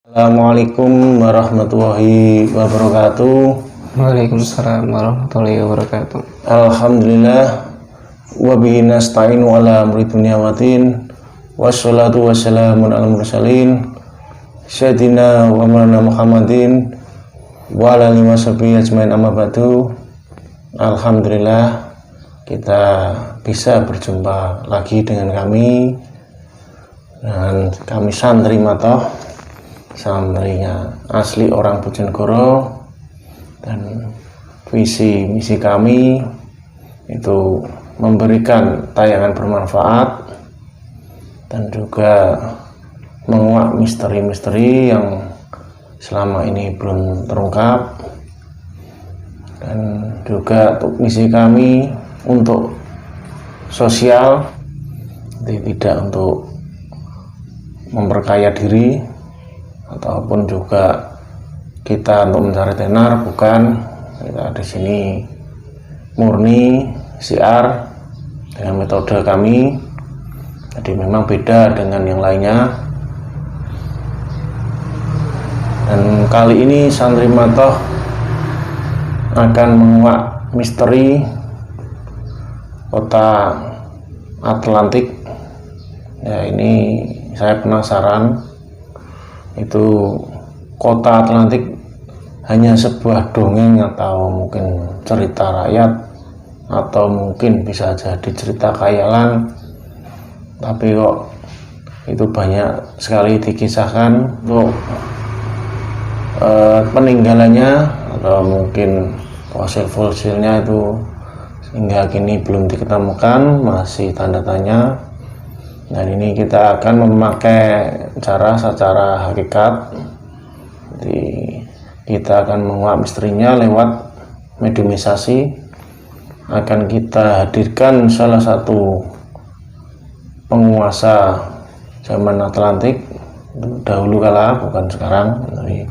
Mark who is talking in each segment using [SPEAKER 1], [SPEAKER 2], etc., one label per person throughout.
[SPEAKER 1] Assalamualaikum warahmatullahi wabarakatuh.
[SPEAKER 2] Waalaikumsalam warahmatullahi wabarakatuh.
[SPEAKER 1] Alhamdulillah wa bihi nasta'inu ala amri dunya waddin. Wassalatu wassalamu ala mursalin sayyidina wa maulana Muhammadin wa ala alihi washabihi ajmain amma ba'du. Alhamdulillah kita bisa berjumpa lagi dengan kami santri Matoh, santrinya asli orang Bojonegoro, dan visi misi kami itu memberikan tayangan bermanfaat dan juga menguak misteri-misteri yang selama ini belum terungkap, dan juga untuk misi kami untuk sosial, tidak untuk memperkaya diri ataupun juga kita untuk mencari tenar, bukan. Kita di sini murni syiar dengan metode kami, jadi memang beda dengan yang lainnya. Dan kali ini santri Matoh akan menguak misteri kota Atlantik. Ya, ini saya penasaran, itu kota Atlantik hanya sebuah dongeng atau mungkin cerita rakyat, atau mungkin bisa jadi cerita khayalan, tapi kok itu banyak sekali dikisahkan untuk peninggalannya atau mungkin fosil-fosilnya itu hingga kini belum diketemukan, masih tanda tanya. Dan ini kita akan memakai cara secara hakikat. Jadi kita akan menguak misterinya lewat mediumisasi. Akan kita hadirkan salah satu penguasa zaman Atlantik dahulu kala, bukan sekarang, dari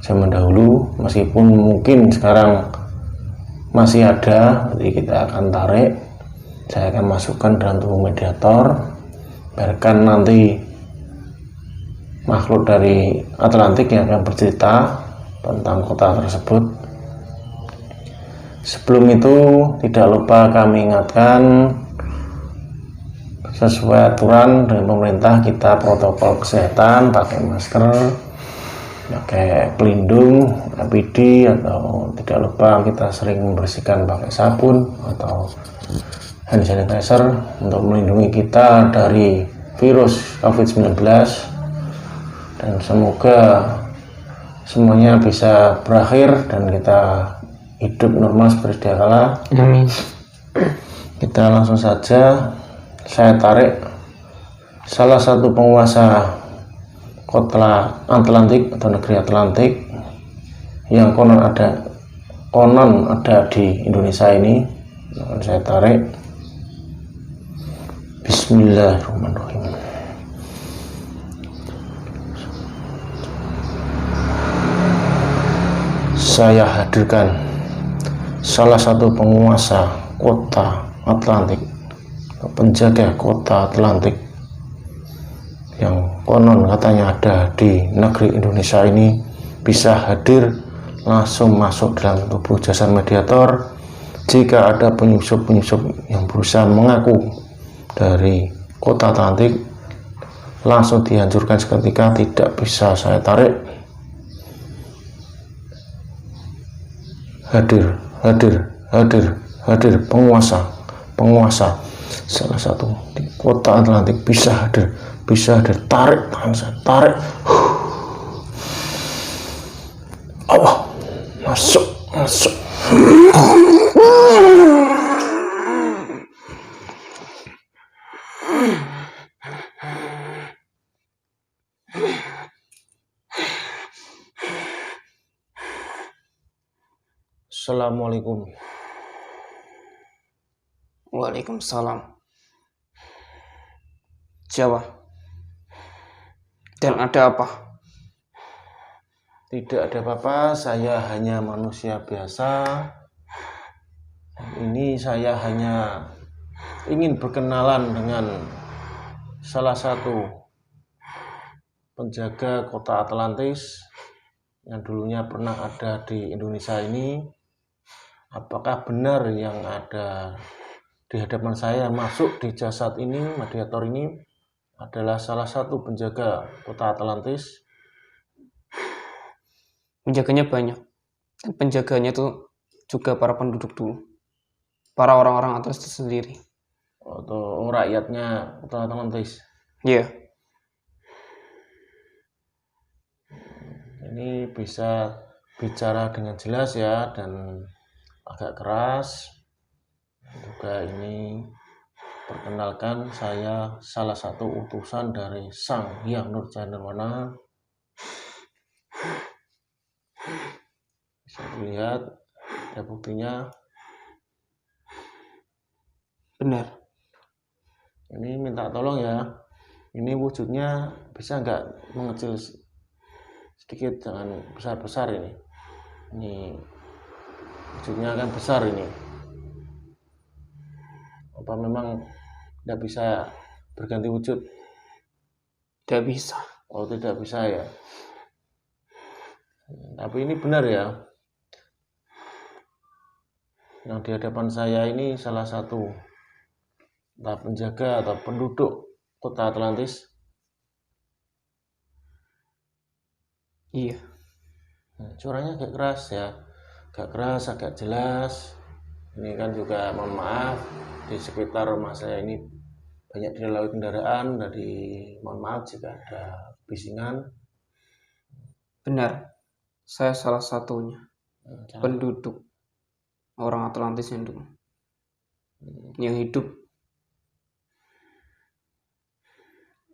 [SPEAKER 1] zaman dahulu, meskipun mungkin sekarang masih ada. Jadi kita akan tarik, saya akan masukkan dalam tubuh mediator, biarkan nanti makhluk dari Atlantik yang akan bercerita tentang kota tersebut. Sebelum itu, tidak lupa kami ingatkan, sesuai aturan dengan pemerintah, kita protokol kesehatan, pakai masker, pakai pelindung APD, atau tidak lupa kita sering membersihkan pakai sabun atau hand sanitizer untuk melindungi kita dari virus COVID-19. Dan semoga semuanya bisa berakhir dan kita hidup normal seperti sedia kala.
[SPEAKER 2] Amin.
[SPEAKER 1] Kita langsung saja, saya tarik salah satu penguasa kota Atlantik atau negeri Atlantik yang konon ada di Indonesia ini. Saya tarik. Bismillahirrahmanirrahim. Saya hadirkan salah satu penguasa kota Atlantik, penjaga kota Atlantik yang konon katanya ada di negeri Indonesia ini, bisa hadir langsung masuk dalam tubuh jasad mediator. Jika ada penyusup-penyusup yang berusaha mengaku dari kota Atlantik, langsung dihancurkan seketika, tidak bisa saya tarik. Hadir penguasa salah satu di kota Atlantik, bisa hadir, tarik tangan saya, tarik. Allah, masuk. Assalamualaikum.
[SPEAKER 2] Waalaikumsalam. Jawa. Dan ada apa?
[SPEAKER 1] Tidak ada apa-apa, saya hanya manusia biasa. Ini saya hanya ingin berkenalan dengan salah satu penjaga kota Atlantis yang dulunya pernah ada di Indonesia ini, apakah benar yang ada di hadapan saya masuk di jasad ini, mediator ini adalah salah satu penjaga kota Atlantis?
[SPEAKER 2] Penjaganya banyak. Dan penjaganya itu juga para penduduk dulu. Para orang-orang Atlantis itu sendiri.
[SPEAKER 1] Atau rakyatnya kota Atlantis?
[SPEAKER 2] Iya.
[SPEAKER 1] Ini bisa bicara dengan jelas ya, dan agak keras. Juga ini perkenalkan, saya salah satu utusan dari Sang Hyang Nurjanirwana. Bisa dilihat, ada buktinya.
[SPEAKER 2] Benar.
[SPEAKER 1] Ini minta tolong ya, ini wujudnya bisa nggak mengecil sedikit, jangan besar-besar ini. Ini wujudnya kan besar ini. Apa memang tidak bisa berganti wujud?
[SPEAKER 2] Tidak bisa.
[SPEAKER 1] Oh, tidak bisa ya. Tapi ini benar ya. Yang di hadapan saya ini salah satu entah penjaga atau penduduk kota Atlantis.
[SPEAKER 2] Iya.
[SPEAKER 1] Suaranya agak keras ya, agak keras, agak jelas. Ini kan juga mohon maaf, di sekitar rumah saya ini banyak dilalui kendaraan, jadi mohon maaf jika ada bisingan.
[SPEAKER 2] Benar. Saya salah satunya penduduk orang Atlantis yang dulu, yang hidup.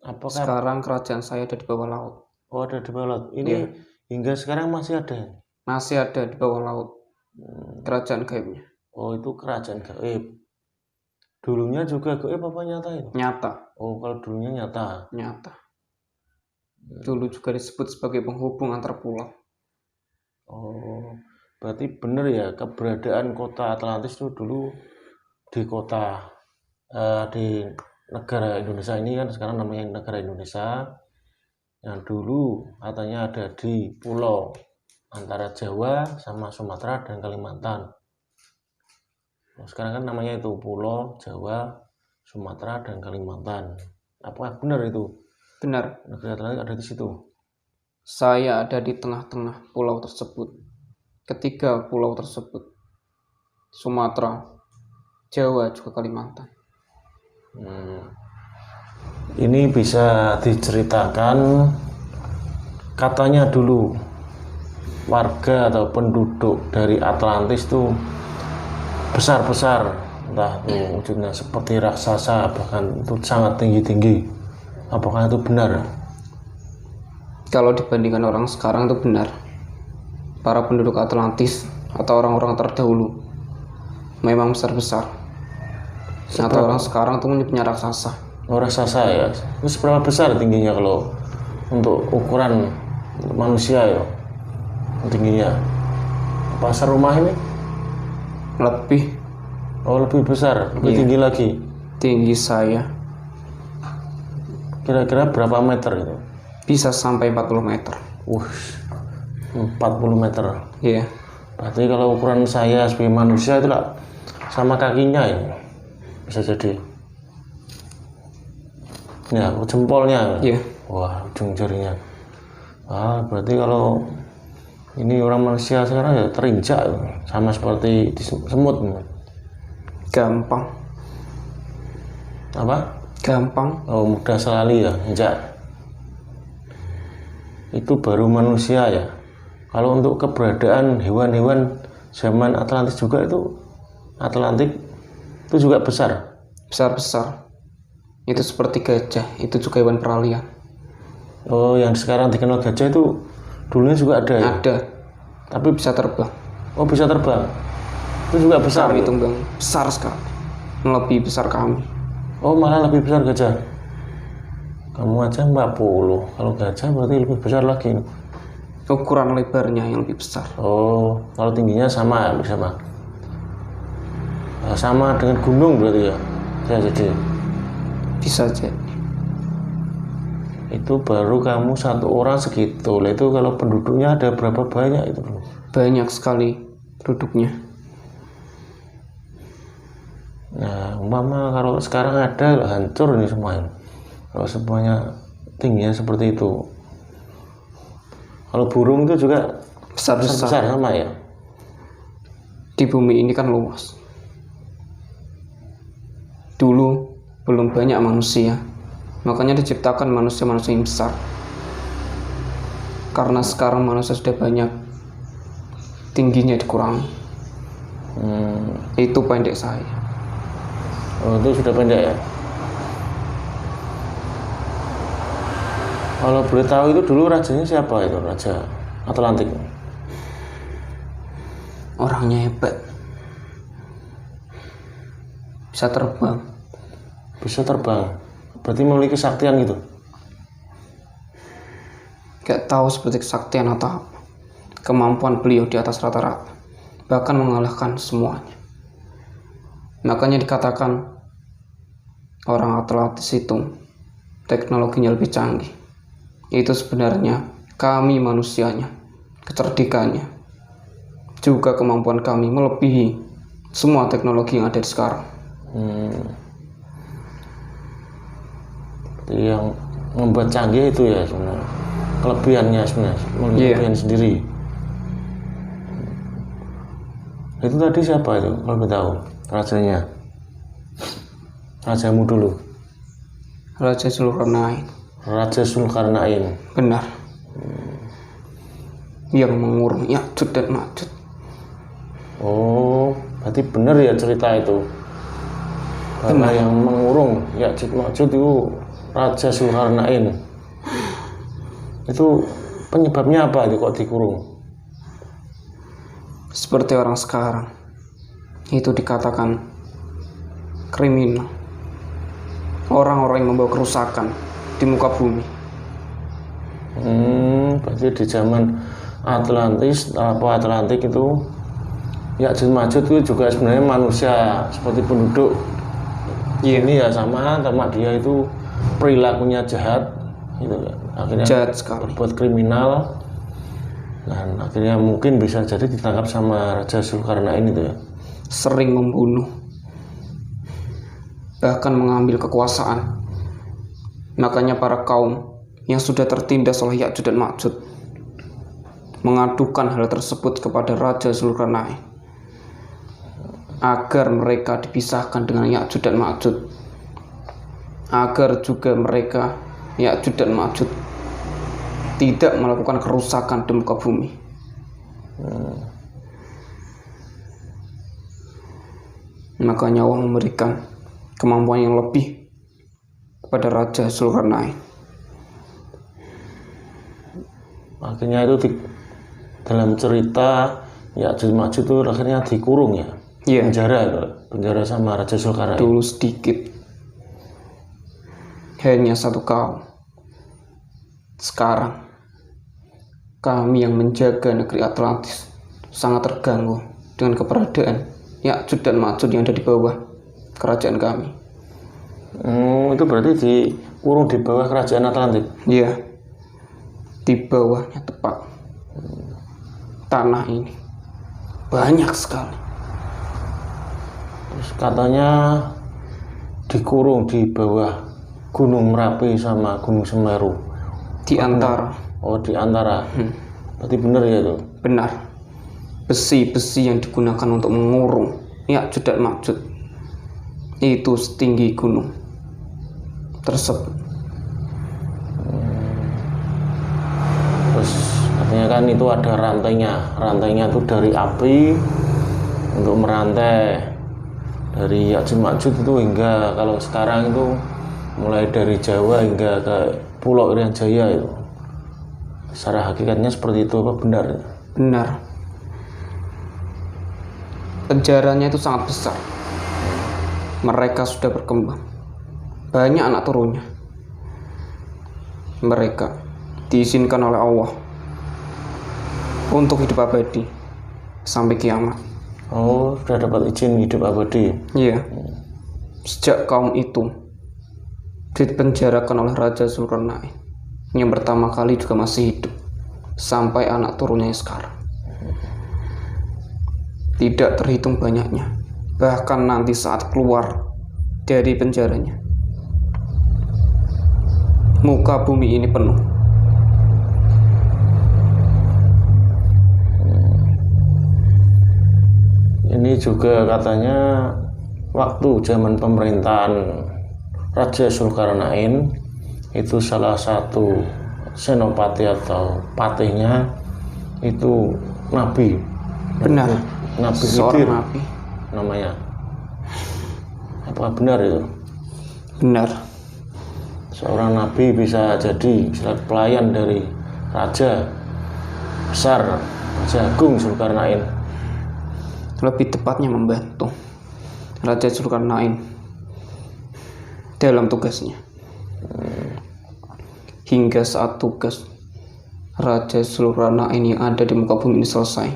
[SPEAKER 1] Apakah
[SPEAKER 2] Sekarang kerajaan saya ada di bawah laut.
[SPEAKER 1] Oh, ada di bawah laut? Ini
[SPEAKER 2] Iya.
[SPEAKER 1] hingga sekarang masih ada?
[SPEAKER 2] Masih ada di bawah laut. Kerajaan gaibnya.
[SPEAKER 1] Oh, itu kerajaan gaib. Dulunya juga gaib apa nyata itu?
[SPEAKER 2] Nyata.
[SPEAKER 1] Oh, kalau dulunya nyata.
[SPEAKER 2] Nyata. Dulu juga disebut sebagai penghubung antar pulau.
[SPEAKER 1] Oh, berarti benar ya, keberadaan kota Atlantis itu dulu di kota di negara Indonesia ini kan sekarang namanya negara Indonesia, yang dulu katanya ada di pulau antara Jawa sama Sumatera dan Kalimantan. Sekarang kan namanya itu Pulau Jawa, Sumatera dan Kalimantan. Apakah benar itu?
[SPEAKER 2] Benar.
[SPEAKER 1] Negara Atlantis ada di situ.
[SPEAKER 2] Saya ada di tengah-tengah pulau tersebut. Ketiga pulau tersebut. Sumatera, Jawa, juga Kalimantan.
[SPEAKER 1] Ini bisa diceritakan, katanya dulu warga atau penduduk dari Atlantis itu besar-besar, entah itu wujudnya seperti raksasa, bahkan itu sangat tinggi-tinggi. Apakah itu benar?
[SPEAKER 2] Kalau dibandingkan orang sekarang itu benar. Para penduduk Atlantis atau orang-orang terdahulu memang besar-besar. Atau orang sekarang itu punya raksasa.
[SPEAKER 1] Oh, raksasa ya. Itu seberapa besar tingginya kalau untuk ukuran manusia ya? Tingginya apa serumah ini?
[SPEAKER 2] Lebih.
[SPEAKER 1] Oh, lebih besar, lebih
[SPEAKER 2] Iya.
[SPEAKER 1] tinggi lagi.
[SPEAKER 2] Tinggi saya
[SPEAKER 1] Kira-kira berapa meter itu?
[SPEAKER 2] bisa sampai 40 meter.
[SPEAKER 1] 40 meter.
[SPEAKER 2] Iya.
[SPEAKER 1] Berarti kalau ukuran saya sebagai manusia itu lah sama kakinya ya, bisa jadi. Ya, jempolnya.
[SPEAKER 2] Iya.
[SPEAKER 1] Wah, ujung jarinya. Berarti kalau ini orang manusia sekarang ya terinjak, sama seperti di semut.
[SPEAKER 2] Gampang.
[SPEAKER 1] Apa?
[SPEAKER 2] Gampang.
[SPEAKER 1] Oh, mudah sekali ya, injak. Itu baru manusia ya. Kalau untuk keberadaan hewan-hewan zaman Atlantis juga itu, Atlantik itu juga besar.
[SPEAKER 2] Besar-besar. Itu seperti gajah. Itu juga hewan peralihan.
[SPEAKER 1] Oh, yang sekarang dikenal gajah itu dulunya juga ada ya?
[SPEAKER 2] Ada.
[SPEAKER 1] Tapi
[SPEAKER 2] Bisa terbang.
[SPEAKER 1] oh, bisa terbang. Itu juga besar.
[SPEAKER 2] Kami
[SPEAKER 1] itu?
[SPEAKER 2] tunggang besar sekali. Lebih besar kami.
[SPEAKER 1] Oh, malah lebih besar gajah. Kamu aja 40. Kalau gajah berarti lebih besar lagi.
[SPEAKER 2] Ukuran lebarnya yang lebih besar.
[SPEAKER 1] Oh, kalau tingginya sama, sama. Sama dengan gunung berarti ya? Ya, jadi.
[SPEAKER 2] Bisa jadi.
[SPEAKER 1] Itu baru kamu satu orang segitu. Lah itu kalau penduduknya ada berapa banyak itu?
[SPEAKER 2] Banyak sekali penduduknya.
[SPEAKER 1] Nah, umpama kalau sekarang ada hancur ini semuanya. Kalau semuanya tingginya seperti itu. Kalau burung itu juga besar sama ya.
[SPEAKER 2] Di bumi ini kan luas. Dulu belum banyak manusia, makanya diciptakan manusia-manusia yang besar. Karena sekarang manusia sudah banyak, tingginya dikurangi. Itu pendek saya.
[SPEAKER 1] Oh, itu sudah pendek ya. Kalau boleh tahu itu dulu rajanya siapa itu, Raja Atlantik?
[SPEAKER 2] Orangnya hebat, bisa terbang.
[SPEAKER 1] Bisa terbang, berarti memiliki kesaktian gitu.
[SPEAKER 2] Gak tahu seperti kesaktian atau apa. Kemampuan beliau di atas rata-rata, bahkan mengalahkan semuanya. Makanya dikatakan orang Atlantis itu teknologinya lebih canggih. Itu sebenarnya kami manusianya, kecerdikannya, juga kemampuan kami melebihi semua teknologi yang ada di sekarang.
[SPEAKER 1] Yang membuat canggih itu ya sebenarnya kelebihannya sebenarnya, kelebihan sendiri. Itu tadi siapa itu kalau boleh tahu rajanya? Rajamu dulu.
[SPEAKER 2] Raja Zulkarnain.
[SPEAKER 1] Raja Zulkarnain.
[SPEAKER 2] Benar. Yang mengurung Ya'juj dan Ma'juj.
[SPEAKER 1] Oh, berarti benar ya cerita itu. Karena yang mengurung Ya'juj Ma'juj itu Raja Zulkarnain. Itu penyebabnya apa itu kok dikurung?
[SPEAKER 2] Seperti orang sekarang, itu dikatakan kriminal. Orang-orang yang membawa kerusakan di muka bumi.
[SPEAKER 1] Berarti di zaman Atlantik itu Ya'juj Ma'juj itu juga sebenarnya manusia seperti penduduk. Ini ya sama dia itu perilakunya jahat gitu ya. Akhirnya
[SPEAKER 2] jahat sekali,
[SPEAKER 1] berbuat kriminal, dan akhirnya mungkin bisa jadi ditangkap sama Raja Zulkarnain itu ya.
[SPEAKER 2] Sering membunuh, bahkan mengambil kekuasaan. Makanya para kaum yang sudah tertindas oleh Ya'juj dan Ma'juj mengadukan hal tersebut kepada Raja Zulkarnain agar mereka dipisahkan dengan Ya'juj dan Ma'juj, agar juga mereka Ya'juj dan Ma'juj tidak melakukan kerusakan di muka bumi. Makanya Allah memberikan kemampuan yang lebih kepada Raja Zulkarnain.
[SPEAKER 1] Akhirnya itu dalam cerita Ya'juj Ma'juj itu akhirnya dikurung ya.
[SPEAKER 2] Iya.
[SPEAKER 1] Penjara sama Raja Zulkarnain.
[SPEAKER 2] Dulu sedikit, hanya satu kaum. Sekarang kami yang menjaga negeri Atlantis sangat terganggu dengan keberadaan Ya'juj dan Ma'juj yang ada di bawah kerajaan kami.
[SPEAKER 1] Itu berarti dikurung di bawah kerajaan Atlantik?
[SPEAKER 2] Iya, di bawahnya tepat. Tanah ini banyak sekali.
[SPEAKER 1] Terus katanya dikurung di bawah Gunung Merapi sama Gunung Semeru.
[SPEAKER 2] Di antara.
[SPEAKER 1] Oh, di antara. Berarti benar ya itu?
[SPEAKER 2] Benar. Besi-besi yang digunakan untuk mengurung Ya'juj dan Ma'juj itu setinggi gunung tersebut.
[SPEAKER 1] Terus katanya kan itu ada rantainya itu dari api untuk merantai dari Ya'juj Ma'juj itu hingga kalau sekarang itu mulai dari Jawa hingga ke Pulau Irian Jaya itu. Secara hakikatnya seperti itu apa benar?
[SPEAKER 2] Benar. Penjaranya itu sangat besar. Mereka sudah berkembang. Banyak anak turunnya. Mereka diizinkan oleh Allah untuk hidup abadi sampai kiamat.
[SPEAKER 1] Oh, sudah dapat izin hidup abadi?
[SPEAKER 2] Iya. Sejak kaum itu dipenjarakan oleh Raja Zulkarnain, yang pertama kali juga masih hidup, sampai anak turunnya sekarang. Tidak terhitung banyaknya, bahkan nanti saat keluar dari penjaranya, muka bumi ini penuh.
[SPEAKER 1] Ini juga katanya waktu zaman pemerintahan Raja Zulkarnain itu salah satu senopati atau patihnya itu nabi.
[SPEAKER 2] Benar,
[SPEAKER 1] Nabi
[SPEAKER 2] seorang
[SPEAKER 1] Khidir
[SPEAKER 2] nabi.
[SPEAKER 1] namanya. Apakah benar itu?
[SPEAKER 2] Benar.
[SPEAKER 1] Seorang nabi bisa jadi pelayan dari raja besar, Raja Agung Zulkarnain.
[SPEAKER 2] Lebih tepatnya membantu Raja Zulkarnain dalam tugasnya. Hingga saat tugas Raja Zulkarnain yang ada di muka bumi ini selesai,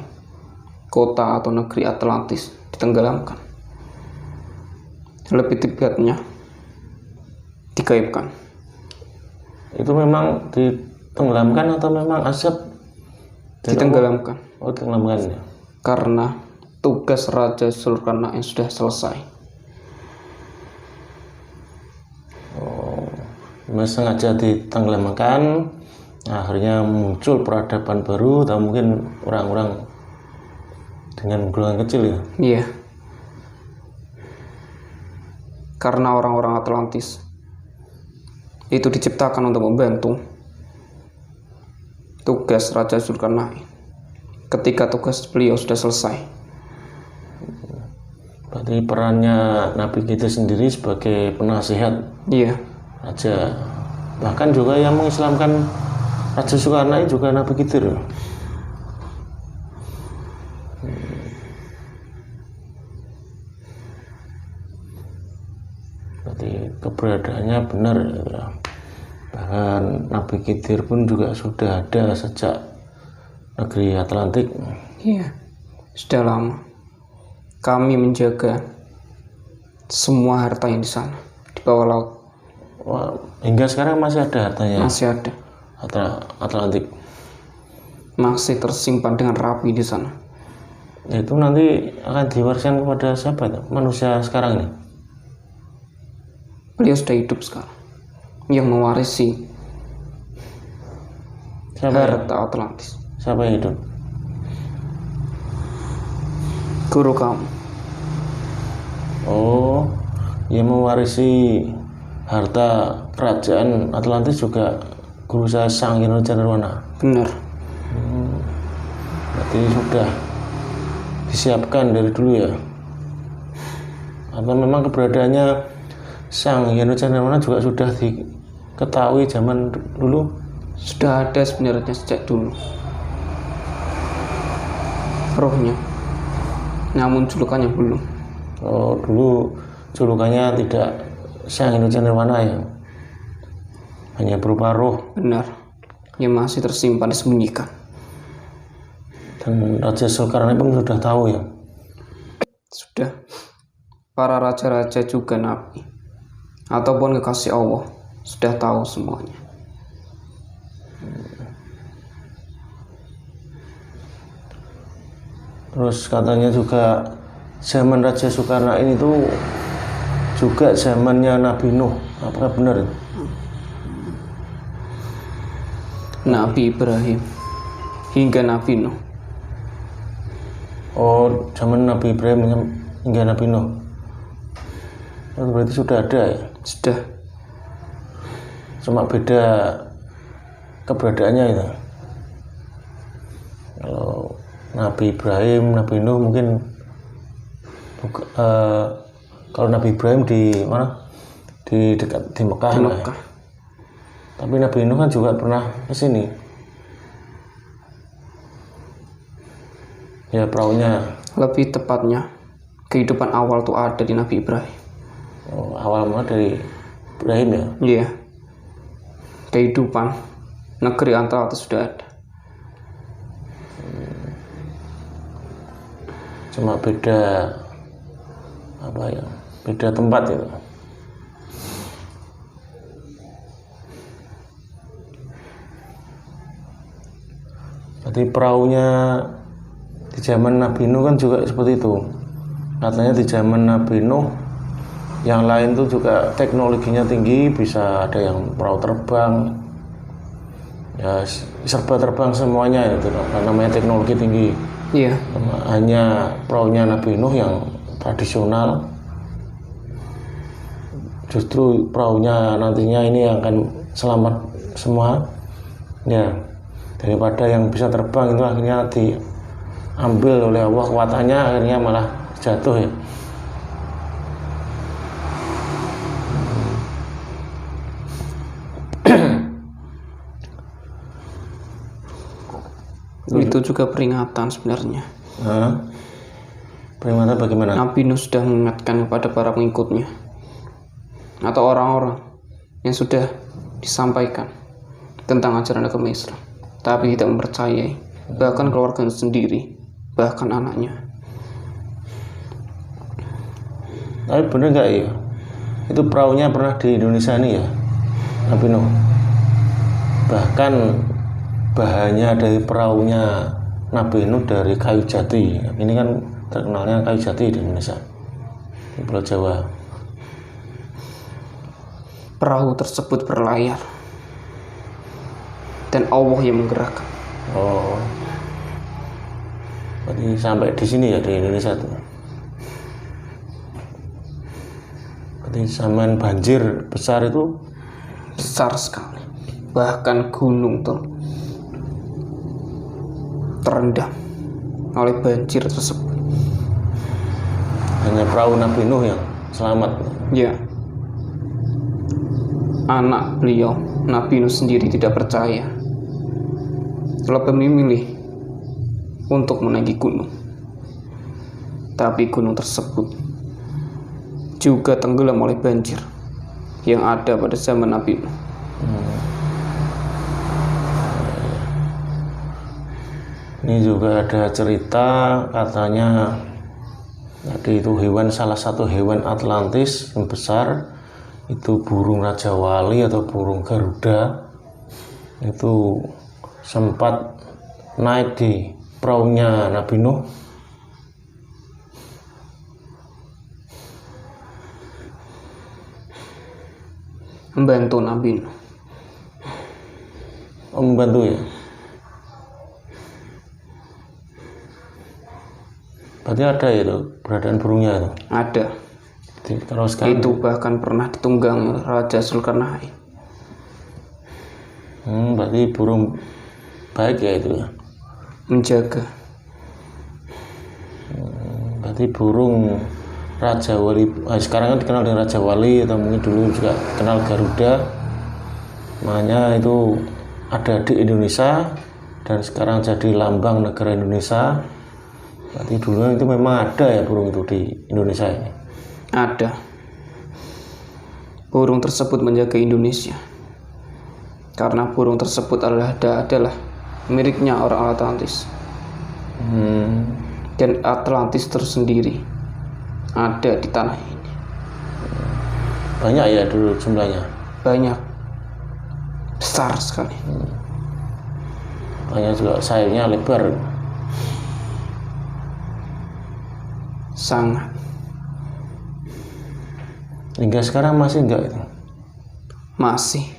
[SPEAKER 2] kota atau negeri Atlantis ditenggelamkan. Lebih tepatnya digaibkan.
[SPEAKER 1] Itu memang ditenggelamkan atau memang asap?
[SPEAKER 2] Ditenggelamkan.
[SPEAKER 1] Oh, tenggelamkan ya.
[SPEAKER 2] Karena tugas Raja Zulkarnain sudah selesai.
[SPEAKER 1] Memang sengaja ditenggelamkan, akhirnya muncul peradaban baru atau mungkin orang-orang dengan golongan kecil ya.
[SPEAKER 2] Iya. Karena orang-orang Atlantis itu diciptakan untuk membantu tugas Raja Zulkarnain ketika tugas beliau sudah selesai.
[SPEAKER 1] Berarti perannya Nabi Khidir sendiri sebagai penasihat
[SPEAKER 2] Iya.
[SPEAKER 1] raja, bahkan juga yang mengislamkan Raja Zulkarnain juga Nabi Khidir. Berarti keberadaannya benar ya. Bahkan Nabi Khidir pun juga sudah ada sejak negeri Atlantik.
[SPEAKER 2] Iya. Sudah lama kami menjaga semua harta yang di sana, di bawah laut.
[SPEAKER 1] Wah, hingga sekarang masih ada hartanya.
[SPEAKER 2] Masih ada.
[SPEAKER 1] Atlantik.
[SPEAKER 2] Masih tersimpan dengan rapi di sana.
[SPEAKER 1] Itu nanti akan diwariskan kepada siapa itu? Manusia sekarang ini?
[SPEAKER 2] Beliau sudah hidup sekarang. Yang mewarisi
[SPEAKER 1] Siapa ya?
[SPEAKER 2] harta Atlantis.
[SPEAKER 1] Siapa yang hidup?
[SPEAKER 2] Guru kamu.
[SPEAKER 1] Oh, yang mewarisi harta kerajaan Atlantis juga guru saya Sang Yenocha Nirwana.
[SPEAKER 2] Benar.
[SPEAKER 1] Berarti sudah disiapkan dari dulu ya? Atau memang keberadaannya Sang Yenocha Nirwana juga sudah diketahui zaman dulu?
[SPEAKER 2] Sudah ada sebenarnya sejak dulu rohnya, namun julukannya belum.
[SPEAKER 1] Oh, dulu julukannya tidak Sang Yenocha Nirwana ya? Hanya berupa roh.
[SPEAKER 2] Benar, yang masih tersimpan disembunyikan.
[SPEAKER 1] Dan Raja Zulkarnain pun sudah tahu ya?
[SPEAKER 2] Sudah. Para raja-raja juga nabi ataupun kekasih Allah sudah tahu semuanya.
[SPEAKER 1] Terus katanya juga zaman Raja Zulkarnain itu juga zamannya Nabi Nuh. Apakah benar itu?
[SPEAKER 2] Nabi Ibrahim hingga Nabi Nuh.
[SPEAKER 1] Oh, zaman Nabi Ibrahim hingga Nabi Nuh. Itu berarti sudah ada ya?
[SPEAKER 2] Sudah.
[SPEAKER 1] Cuma beda keberadaannya itu. Kalau Nabi Ibrahim, Nabi Nuh mungkin kalau Nabi Ibrahim di mana? Di dekat di Mekah.
[SPEAKER 2] Di
[SPEAKER 1] lah
[SPEAKER 2] Mekah.
[SPEAKER 1] ya. Tapi Nabi Nuh kan juga pernah ke sini. Ya, perahunya.
[SPEAKER 2] Lebih tepatnya kehidupan awal tuh ada di Nabi Ibrahim.
[SPEAKER 1] Oh, awal mula dari Ibrahim ya.
[SPEAKER 2] Iya. Kehidupan negeri Atlantis sudah ada.
[SPEAKER 1] Cuma beda apa ya? Beda tempat itu. Jadi perahunya di zaman Nabi Nuh kan juga seperti itu. Katanya di zaman Nabi Nuh yang lain tuh juga teknologinya tinggi, bisa ada yang perahu terbang, ya serba terbang semuanya itu namanya teknologi tinggi.
[SPEAKER 2] Iya.
[SPEAKER 1] Hanya perahunya Nabi Nuh yang tradisional, justru perahunya nantinya ini akan selamat semua ya, daripada yang bisa terbang itu akhirnya diambil oleh Allah kekuatannya, akhirnya malah jatuh ya.
[SPEAKER 2] Itu juga peringatan sebenarnya.
[SPEAKER 1] Nah, peringatan bagaimana?
[SPEAKER 2] Nabi Nuh sudah mengingatkan kepada para pengikutnya atau orang-orang yang sudah disampaikan tentang ajaran agama Islam, tapi tidak mempercayai, bahkan keluarga sendiri, bahkan anaknya.
[SPEAKER 1] Tapi bener nggak ya? Itu perahunya pernah di Indonesia nih ya, Nabi Nuh. Bahkan bahannya dari perahunya Nabi Nuh dari kayu jati. Ini kan terkenalnya kayu jati di Indonesia, di Pulau Jawa.
[SPEAKER 2] Perahu tersebut berlayar dan Allah yang menggerakkan.
[SPEAKER 1] Oh, berarti sampai di sini ya, di Indonesia tuh. Berarti zaman banjir besar itu
[SPEAKER 2] Besar sekali, bahkan gunung terendam oleh banjir tersebut.
[SPEAKER 1] hanya perahu Nabi Nuh yang selamat.
[SPEAKER 2] Ya, anak beliau Nabi Nuh sendiri tidak percaya, lebih memilih untuk menaiki gunung, tapi gunung tersebut juga tenggelam oleh banjir yang ada pada zaman Nabi Nuh.
[SPEAKER 1] Ini juga ada cerita katanya tadi itu salah satu hewan Atlantis yang besar itu burung Raja Wali atau burung Garuda, itu sempat naik di perahunya Nabi Nuh.
[SPEAKER 2] Membantu Nabi Nuh.
[SPEAKER 1] Membantu ya. Berarti ada itu beradaan burungnya itu.
[SPEAKER 2] Ada.
[SPEAKER 1] Diteruskan.
[SPEAKER 2] Itu bahkan pernah ditunggang Raja Zulkarnain.
[SPEAKER 1] Berarti burung baik ya itu ya.
[SPEAKER 2] Menjaga.
[SPEAKER 1] Berarti burung Raja Wali, sekarang kan dikenal dengan Raja Wali atau mungkin dulu juga kenal Garuda. Makanya itu ada di Indonesia dan sekarang jadi lambang negara Indonesia. Berarti dulu itu memang ada ya burung itu di Indonesia ini.
[SPEAKER 2] Ada. Burung tersebut menjaga Indonesia karena burung tersebut adalah miliknya orang Atlantis. Dan Atlantis tersendiri ada di tanah ini.
[SPEAKER 1] Banyak ya dulu jumlahnya.
[SPEAKER 2] Banyak. Besar sekali.
[SPEAKER 1] Banyak juga sayapnya lebar.
[SPEAKER 2] Sangat.
[SPEAKER 1] Hingga sekarang masih enggak itu?
[SPEAKER 2] Masih.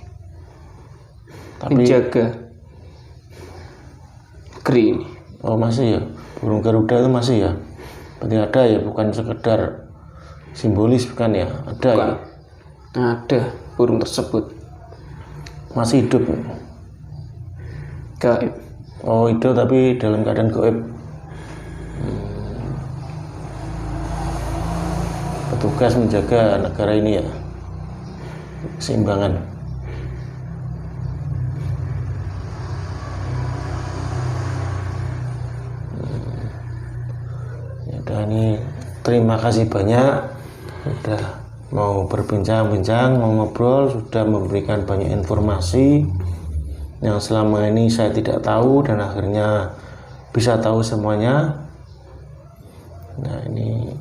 [SPEAKER 1] Tapi
[SPEAKER 2] Menjaga negeri ini.
[SPEAKER 1] oh masih ya, burung Garuda itu masih ya. Berarti ada ya, bukan sekedar simbolis, bukan ya, ada
[SPEAKER 2] Bukan.
[SPEAKER 1] ya.
[SPEAKER 2] Ada burung tersebut.
[SPEAKER 1] Masih hidup.
[SPEAKER 2] Gaib.
[SPEAKER 1] Oh hidup tapi dalam keadaan gaib. Petugas menjaga negara ini ya, keseimbangan. Ya udah, ini terima kasih banyak sudah mau berbincang-bincang, mau ngobrol, sudah memberikan banyak informasi yang selama ini saya tidak tahu dan akhirnya bisa tahu semuanya. Nah ini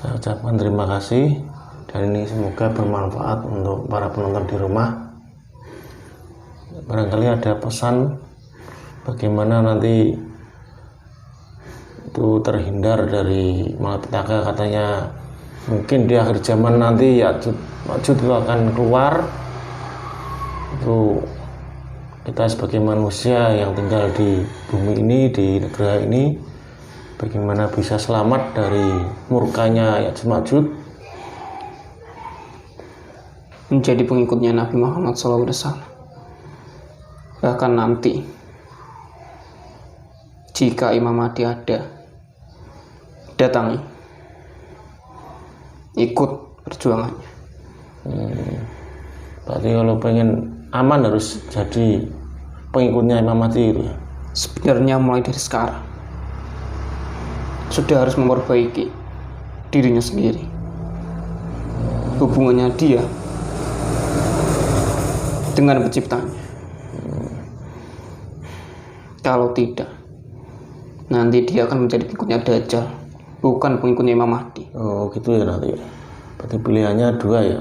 [SPEAKER 1] saya ucapkan terima kasih dan ini semoga bermanfaat untuk para penonton di rumah. Barangkali ada pesan bagaimana nanti itu terhindar dari malapetaka. Katanya mungkin di akhir zaman nanti Ya'juj itu akan keluar. Itu kita sebagai manusia yang tinggal di bumi ini, di negara ini, bagaimana bisa selamat dari murkanya Ya'juj Ma'juj,
[SPEAKER 2] menjadi pengikutnya Nabi Muhammad SAW. Bahkan nanti jika Imam Mahdi ada, datangi, ikut perjuangannya.
[SPEAKER 1] Berarti kalau pengen aman harus jadi pengikutnya Imam Mahdi itu ya?
[SPEAKER 2] Sebenarnya mulai dari sekarang sudah harus memperbaiki dirinya sendiri, hubungannya dia dengan penciptanya. Kalau tidak, nanti dia akan menjadi pengikutnya Dajjal, bukan pengikutnya Imam Mahdi.
[SPEAKER 1] Oh gitu ya nanti. Berarti pilihannya dua ya,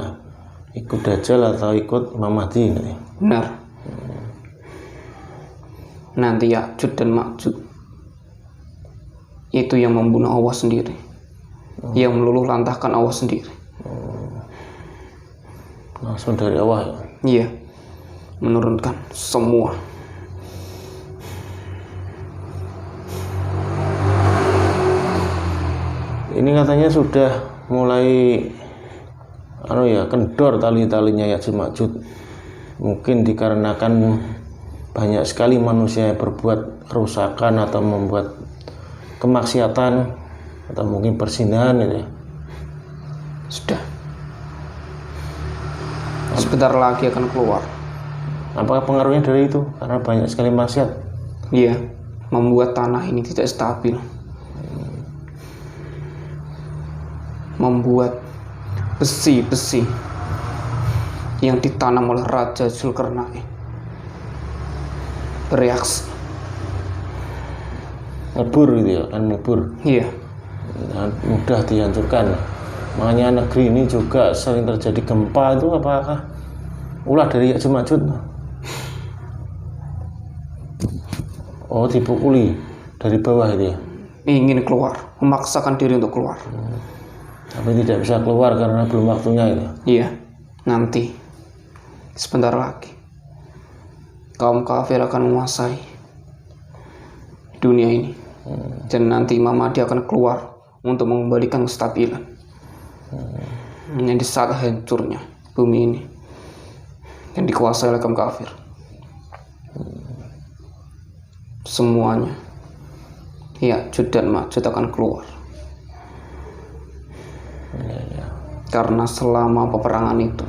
[SPEAKER 1] ikut Dajjal atau ikut Imam Mahdi ini.
[SPEAKER 2] Benar. Nanti Ya'juj dan Ma'juj itu yang membunuh Allah sendiri, yang meluluh lantahkan Allah sendiri.
[SPEAKER 1] Langsung dari Allah ya?
[SPEAKER 2] Iya, menurunkan semua.
[SPEAKER 1] Ini katanya sudah mulai kendor tali-talinya Ya'juj Ma'juj. Mungkin dikarenakan banyak sekali manusia yang berbuat kerusakan atau membuat kemaksiatan atau mungkin perzinahan gitu ya.
[SPEAKER 2] Sudah. Sebentar lagi akan keluar.
[SPEAKER 1] Apakah pengaruhnya dari itu? Karena banyak sekali maksiat.
[SPEAKER 2] Iya, membuat tanah ini tidak stabil. Membuat besi-besi yang ditanam oleh Raja Zulkarnain bereaksi.
[SPEAKER 1] Ngebur gitu ya, kan ngebur.
[SPEAKER 2] Iya.
[SPEAKER 1] Mudah dihancurkan. Makanya negeri ini juga sering terjadi gempa. Itu apakah ulah dari Ya'juj Ma'juj? Oh, dipukuli dari bawah itu ya?
[SPEAKER 2] Ingin keluar, memaksakan diri untuk keluar.
[SPEAKER 1] Tapi tidak bisa keluar karena belum waktunya itu.
[SPEAKER 2] Iya, nanti sebentar lagi kaum kafir akan menguasai dunia ini. Dan nanti Imam Mahdi akan keluar untuk mengembalikan kestabilan. Menjadi saat hancurnya bumi ini yang dikuasai oleh kaum kafir. Semuanya Ya'juj dan Ma'juj akan keluar. Karena selama peperangan itu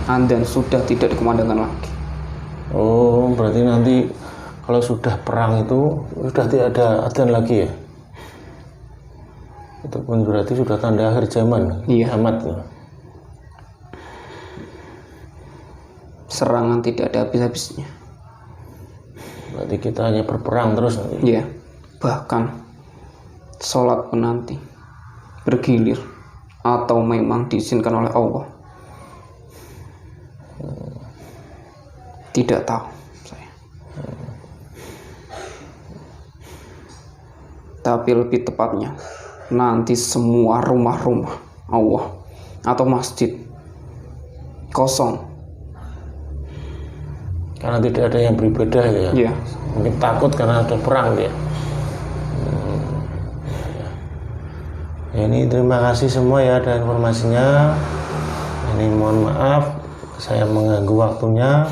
[SPEAKER 2] adzan sudah tidak dikumandangkan lagi.
[SPEAKER 1] Oh, berarti nanti kalau sudah perang itu sudah tidak ada adzan lagi ya? Itu pun berarti sudah tanda akhir zaman.
[SPEAKER 2] Iya.
[SPEAKER 1] Amat ya.
[SPEAKER 2] Serangan tidak ada habis-habisnya.
[SPEAKER 1] Berarti kita hanya berperang terus nanti.
[SPEAKER 2] Iya. Bahkan sholat pun nanti bergilir atau memang diizinkan oleh Allah. Tidak tahu saya. Tapi lebih tepatnya nanti semua rumah-rumah Allah atau masjid kosong.
[SPEAKER 1] Karena tidak ada yang beribadah ya.
[SPEAKER 2] Iya.
[SPEAKER 1] Mungkin takut karena ada perang dia. Ya, ini terima kasih semua ya ada informasinya. Ini mohon maaf saya mengganggu waktunya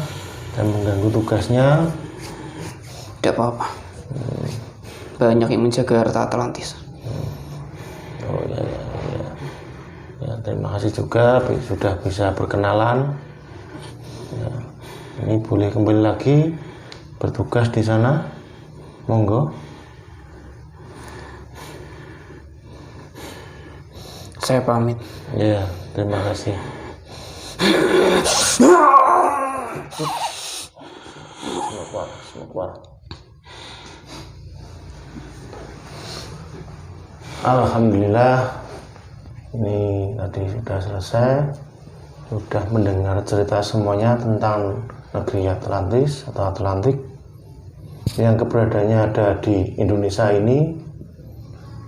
[SPEAKER 1] dan mengganggu tugasnya.
[SPEAKER 2] Tidak apa-apa. Banyak yang menjaga harta Atlantis.
[SPEAKER 1] Oh ya, ya, terima kasih juga sudah bisa berkenalan. Ya, ini boleh kembali lagi bertugas di sana. Monggo.
[SPEAKER 2] Saya pamit.
[SPEAKER 1] Ya, terima kasih. Semua. Alhamdulillah, ini tadi sudah selesai, sudah mendengar cerita semuanya tentang negeri Atlantis atau Atlantik yang keberadaannya ada di Indonesia ini,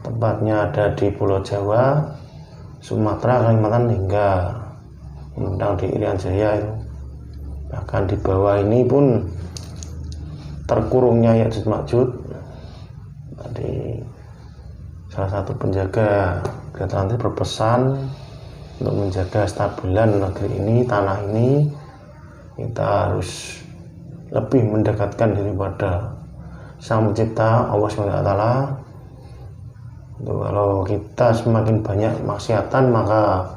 [SPEAKER 1] tempatnya ada di Pulau Jawa, Sumatera, Kalimantan hingga tentang di Irian Jaya itu. Bahkan di bawah ini pun terkurungnya Ya'juj Ma'juj. Tadi salah satu penjaga Atlantis berpesan untuk menjaga stabilan negeri ini, tanah ini, kita harus lebih mendekatkan diri pada Sang Pencipta Allah SWT. Kalau kita semakin banyak maksiatan, maka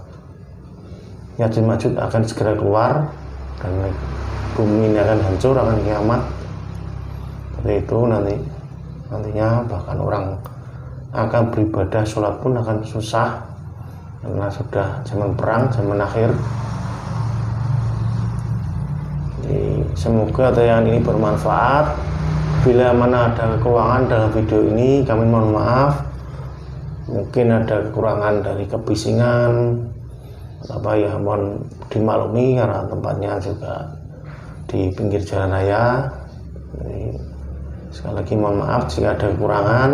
[SPEAKER 1] Ya'juj Ma'juj akan segera keluar dan bumi ini akan hancur, akan kiamat. Seperti itu nantinya bahkan orang akan beribadah, sholat pun akan susah karena sudah zaman perang, zaman akhir. Jadi semoga tayangan ini bermanfaat. Bila mana ada kekurangan dalam video ini, kami mohon maaf. Mungkin ada kekurangan dari kebisingan, ya mohon dimaklumi karena tempatnya juga di pinggir jalan raya. Jadi, sekali lagi mohon maaf jika ada kekurangan.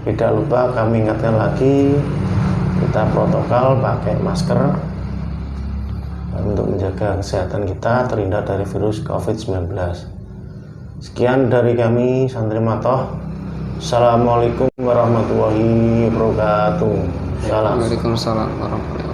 [SPEAKER 1] Tidak lupa kami ingatkan lagi, kita protokol pakai masker untuk menjaga kesehatan kita terhindar dari virus COVID-19. Sekian dari kami, Santri Matoh. Assalamualaikum warahmatullahi wabarakatuh. Salam.
[SPEAKER 2] Waalaikumsalam warahmatullahi wabarakatuh.